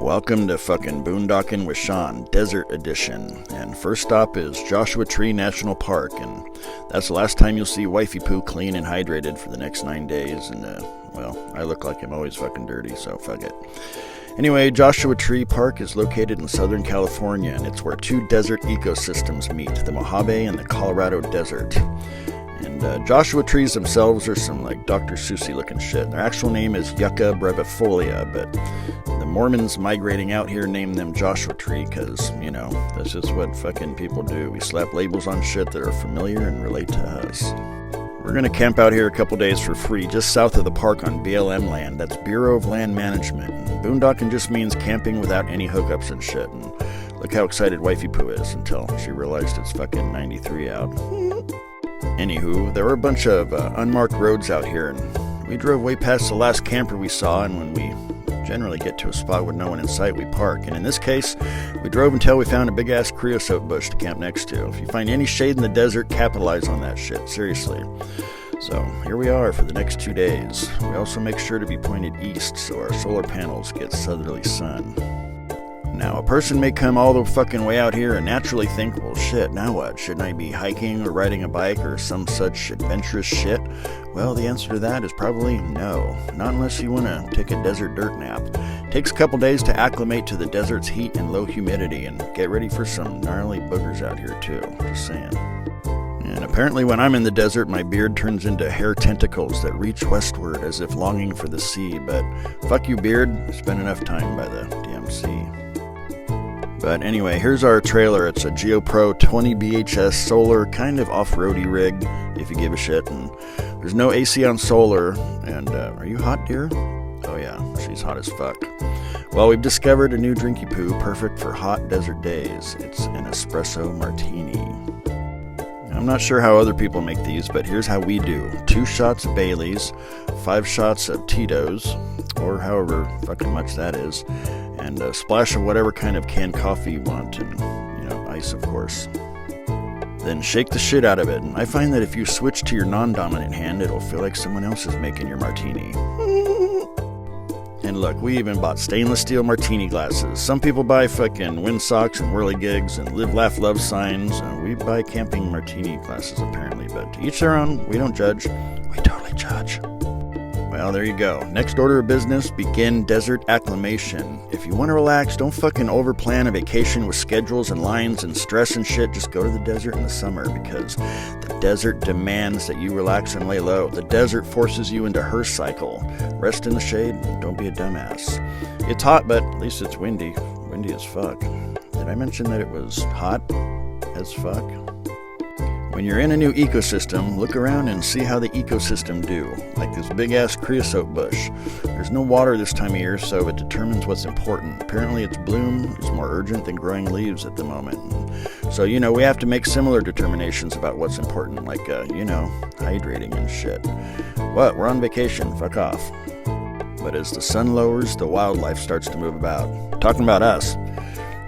Welcome to fucking Boondockin' with Sean, Desert Edition. And first stop is Joshua Tree National Park, and that's the last time you'll see Wifey Poo clean and hydrated for the next 9 days. And, well, I look like I'm always fucking dirty, so fuck it. Anyway, Joshua Tree Park is located in Southern California, and it's where two desert ecosystems meet, the Mojave and the Colorado Desert. And Joshua trees themselves are some like Dr. Seuss looking shit. Their actual name is Yucca brevifolia, but the Mormons migrating out here named them Joshua Tree because, you know, that's just what fucking people do. We slap labels on shit that are familiar and relate to us. We're going to camp out here a couple days for free just south of the park on BLM land. That's Bureau of Land Management. And boondocking just means camping without any hookups and shit. And look how excited Wifey Poo is until she realized it's fucking 93 out. Anywho, there were a bunch of unmarked roads out here, and we drove way past the last camper we saw, and when we generally get to a spot with no one in sight, we park. And in this case, we drove until we found a big-ass creosote bush to camp next to. If you find any shade in the desert, capitalize on that shit, seriously. So, here we are for the next 2 days. We also make sure to be pointed east so our solar panels get southerly sun. Now, a person may come all the fucking way out here and naturally think, well, shit, now what? Shouldn't I be hiking or riding a bike or some such adventurous shit? Well, the answer to that is probably no. Not unless you want to take a desert dirt nap. It takes a couple days to acclimate to the desert's heat and low humidity, and get ready for some gnarly boogers out here, too. Just saying. And apparently when I'm in the desert, my beard turns into hair tentacles that reach westward as if longing for the sea. But fuck you, beard. Spent enough time by the DMC. But anyway, here's our trailer. It's a GeoPro 20 BHS solar, kind of off-roady rig, if you give a shit. And there's no AC on solar. And are you hot, dear? Oh yeah, she's hot as fuck. Well, we've discovered a new drinky poo perfect for hot desert days. It's an espresso martini. I'm not sure how other people make these, but here's how we do. 2 shots of Bailey's, 5 shots of Tito's, or however fucking much that is, and a splash of whatever kind of canned coffee you want, and, you know, ice, of course. Then shake the shit out of it, and I find that if you switch to your non-dominant hand, it'll feel like someone else is making your martini. And look, we even bought stainless steel martini glasses. Some people buy fucking windsocks and whirligigs and live, laugh, love signs. We buy camping martini glasses, apparently, but to each their own. We don't judge. We totally judge. Well, there you go. Next order of business, begin desert acclimation. If you want to relax, don't fucking overplan a vacation with schedules and lines and stress and shit. Just go to the desert in the summer because the desert demands that you relax and lay low. The desert forces you into her cycle. Rest in the shade and don't be a dumbass. It's hot, but at least it's windy. Windy as fuck. Did I mention that it was hot as fuck? When you're in a new ecosystem, look around and see how the ecosystem do, like this big-ass creosote bush. There's no water this time of year, so it determines what's important. Apparently its bloom is more urgent than growing leaves at the moment. So, you know, we have to make similar determinations about what's important, like, you know, hydrating and shit. What? We're on vacation. Fuck off. But as the sun lowers, the wildlife starts to move about. Talking about us.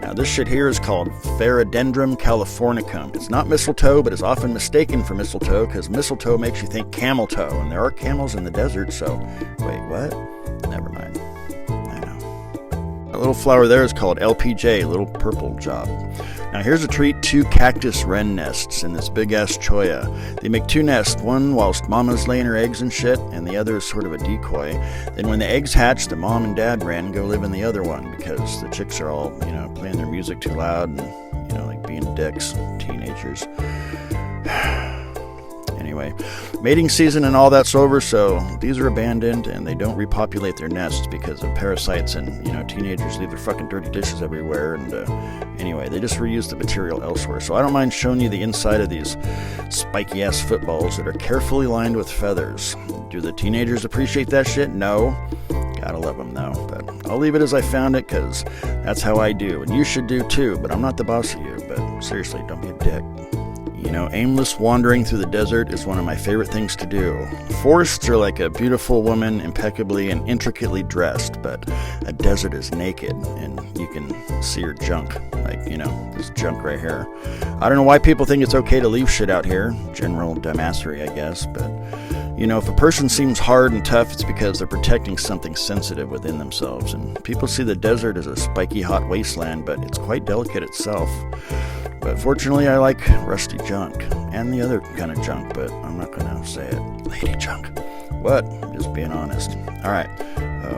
Now, this shit here is called Pteridendrum californicum. It's not mistletoe, but is often mistaken for mistletoe because mistletoe makes you think camel toe, and there are camels in the desert, so... Wait, what? Never mind. I know. That little flower there is called LPJ, little purple job. Now, here's a treat, 2 cactus wren nests in this big-ass cholla. They make 2 nests, one whilst mama's laying her eggs and shit, and the other is sort of a decoy. Then when the eggs hatch, the mom and dad wren go live in the other one because the chicks are all, you know, playing their music too loud and, you know, like being dicks, teenagers. Anyway, mating season and all that's over, so these are abandoned and they don't repopulate their nests because of parasites and, you know, teenagers leave their fucking dirty dishes everywhere, and anyway, they just reuse the material elsewhere. So I don't mind showing you the inside of these spiky ass footballs that are carefully lined with feathers. Do the teenagers appreciate that shit? No. Gotta love them though, but I'll leave it as I found it because that's how I do, and you should do too, but I'm not the boss of you, but seriously, don't be a dick. You know, aimless wandering through the desert is one of my favorite things to do. Forests are like a beautiful woman, impeccably and intricately dressed, but a desert is naked, and you can see her junk, like, you know, this junk right here. I don't know why people think it's okay to leave shit out here. General dumbassery, I guess, but, You know, if a person seems hard and tough, it's because they're protecting something sensitive within themselves. And people see the desert as a spiky hot wasteland, but it's quite delicate itself. But fortunately, I like rusty junk and the other kind of junk, but I'm not going to say it. Lady junk. What? I'm just being honest. All right.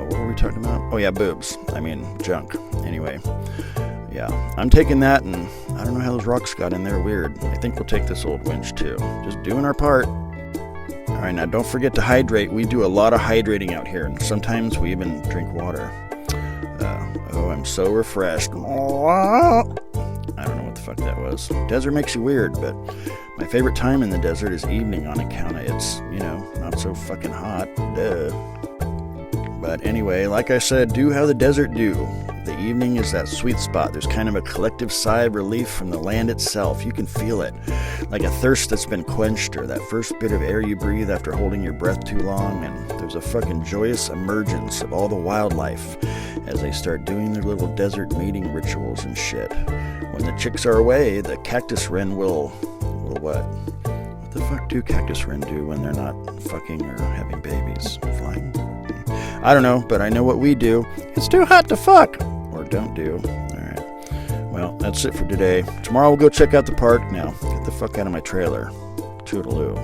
What were we talking about? Oh, yeah, boobs. I mean, junk. Anyway, yeah, I'm taking that, and I don't know how those rocks got in there. Weird. I think we'll take this old winch, too. Just doing our part. All right, now don't forget to hydrate. We do a lot of hydrating out here, and sometimes we even drink water. Oh, I'm so refreshed. I don't know what the fuck that was. Desert makes you weird, but my favorite time in the desert is evening on account of it's, not so fucking hot. Duh. But anyway, like I said, do how the desert do. The evening is that sweet spot. There's kind of a collective sigh of relief from the land itself. You can feel it, like a thirst that's been quenched, or that first bit of air you breathe after holding your breath too long. And there's a fucking joyous emergence of all the wildlife as they start doing their little desert mating rituals and shit. When the chicks are away, the cactus wren will what? What the fuck do cactus wren do when they're not fucking or having babies? Flying? I don't know, but I know what we do. It's too hot to fuck. Or don't do. Alright. Well, that's it for today. Tomorrow we'll go check out the park. Now, get the fuck out of my trailer. Toodaloo.